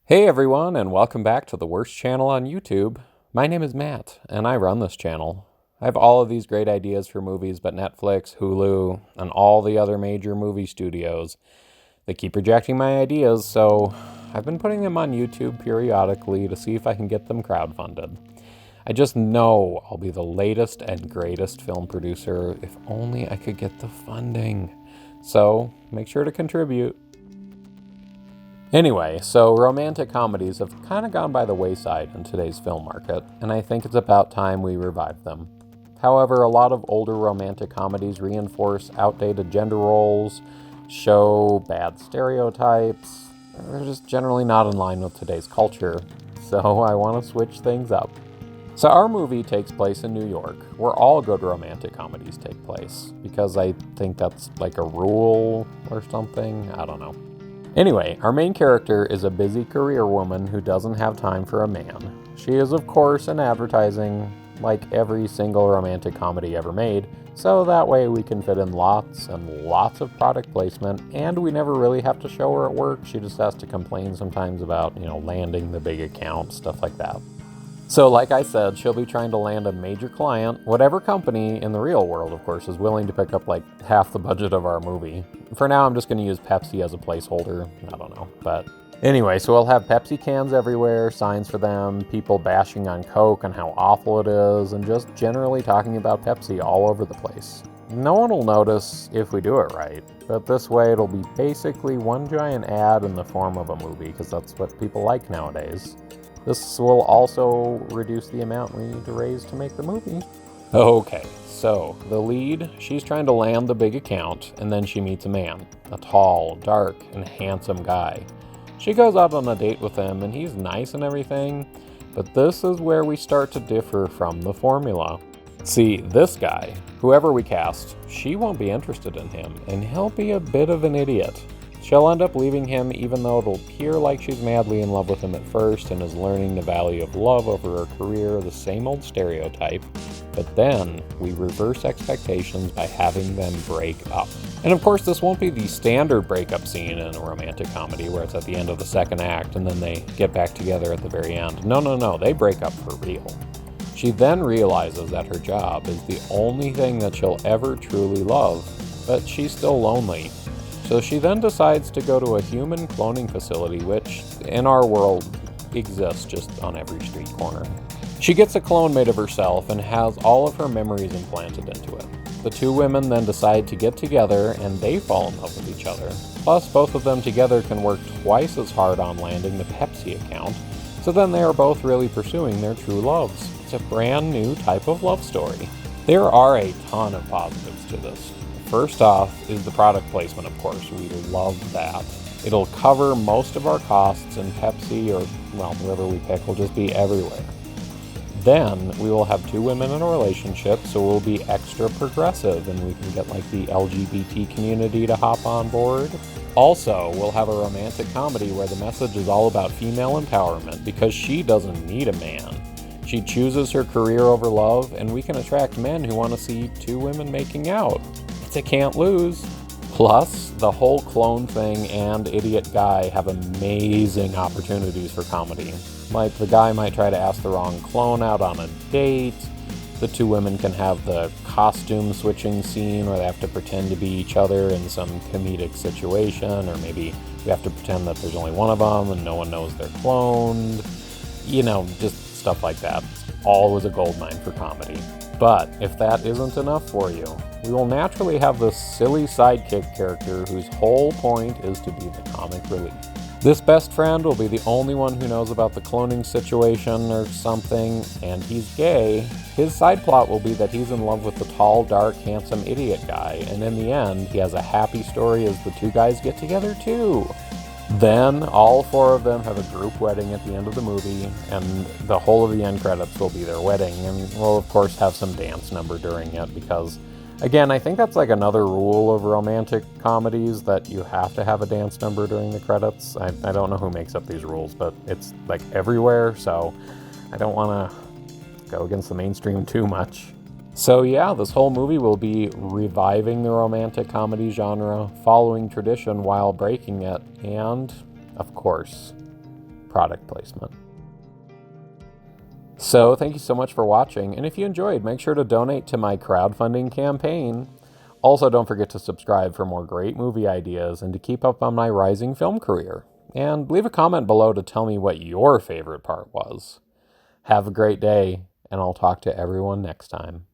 Hey everyone, and welcome back to the worst channel on YouTube. My name is Matt, and I run this channel. I have all of these great ideas for movies, but Netflix, Hulu, and all the other major movie studios, they keep rejecting my ideas, so I've been putting them on YouTube periodically to see if I can get them crowdfunded. I just know I'll be the latest and greatest film producer if only I could get the funding. So make sure to contribute. Anyway, so romantic comedies have kind of gone by the wayside in today's film market, and I think it's about time we revive them. However, a lot of older romantic comedies reinforce outdated gender roles, show bad stereotypes, they're just generally not in line with today's culture, so I want to switch things up. So our movie takes place in New York, where all good romantic comedies take place, because I think that's like a rule or something, I don't know. Anyway, our main character is a busy career woman who doesn't have time for a man. She is, of course, in advertising, like every single romantic comedy ever made, so that way we can fit in lots and lots of product placement, and we never really have to show her at work. She just has to complain sometimes about, landing the big account, stuff like that. So like I said, she'll be trying to land a major client, whatever company in the real world, of course, is willing to pick up like half the budget of our movie. For now, I'm just going to use Pepsi as a placeholder. I don't know. But anyway, so we'll have Pepsi cans everywhere, signs for them, people bashing on Coke and how awful it is, and just generally talking about Pepsi all over the place. No one will notice if we do it right, but this way it'll be basically one giant ad in the form of a movie, because that's what people like nowadays. This will also reduce the amount we need to raise to make the movie. Okay, so the lead, she's trying to land the big account, and then she meets a man, a tall, dark, and handsome guy. She goes out on a date with him, and he's nice and everything, but this is where we start to differ from the formula. See, this guy, whoever we cast, she won't be interested in him, and he'll be a bit of an idiot. She'll end up leaving him even though it'll appear like she's madly in love with him at first and is learning the value of love over her career, the same old stereotype. But then we reverse expectations by having them break up. And of course, this won't be the standard breakup scene in a romantic comedy where it's at the end of the second act and then they get back together at the very end. No, they break up for real. She then realizes that her job is the only thing that she'll ever truly love, but she's still lonely. So she then decides to go to a human cloning facility, which, in our world, exists just on every street corner. She gets a clone made of herself and has all of her memories implanted into it. The two women then decide to get together, and they fall in love with each other. Plus, both of them together can work twice as hard on landing the Pepsi account, so then they are both really pursuing their true loves. It's a brand new type of love story. There are a ton of positives to this. First off is the product placement, of course. We love that. It'll cover most of our costs, and Pepsi, or whoever we pick, will just be everywhere. Then we will have two women in a relationship, so we'll be extra progressive, and we can get like the LGBT community to hop on board. Also, we'll have a romantic comedy where the message is all about female empowerment, because she doesn't need a man. She chooses her career over love, and we can attract men who want to see two women making out. It's a can't lose. Plus, the whole clone thing and idiot guy have amazing opportunities for comedy. Like, the guy might try to ask the wrong clone out on a date. The two women can have the costume switching scene where they have to pretend to be each other in some comedic situation, or maybe we have to pretend that there's only one of them and no one knows they're cloned. Just stuff like that. It's always a goldmine for comedy. But if that isn't enough for you, we will naturally have this silly sidekick character whose whole point is to be the comic relief. This best friend will be the only one who knows about the cloning situation or something, and he's gay. His side plot will be that he's in love with the tall, dark, handsome idiot guy, and in the end, he has a happy story as the two guys get together too. Then, all four of them have a group wedding at the end of the movie, and the whole of the end credits will be their wedding, and we'll of course have some dance number during it, because, again, I think that's like another rule of romantic comedies, that you have to have a dance number during the credits. I don't know who makes up these rules, but it's like everywhere, so I don't want to go against the mainstream too much. So yeah, this whole movie will be reviving the romantic comedy genre, following tradition while breaking it, and, of course, product placement. So, thank you so much for watching, and if you enjoyed, make sure to donate to my crowdfunding campaign. Also, don't forget to subscribe for more great movie ideas and to keep up on my rising film career. And leave a comment below to tell me what your favorite part was. Have a great day, and I'll talk to everyone next time.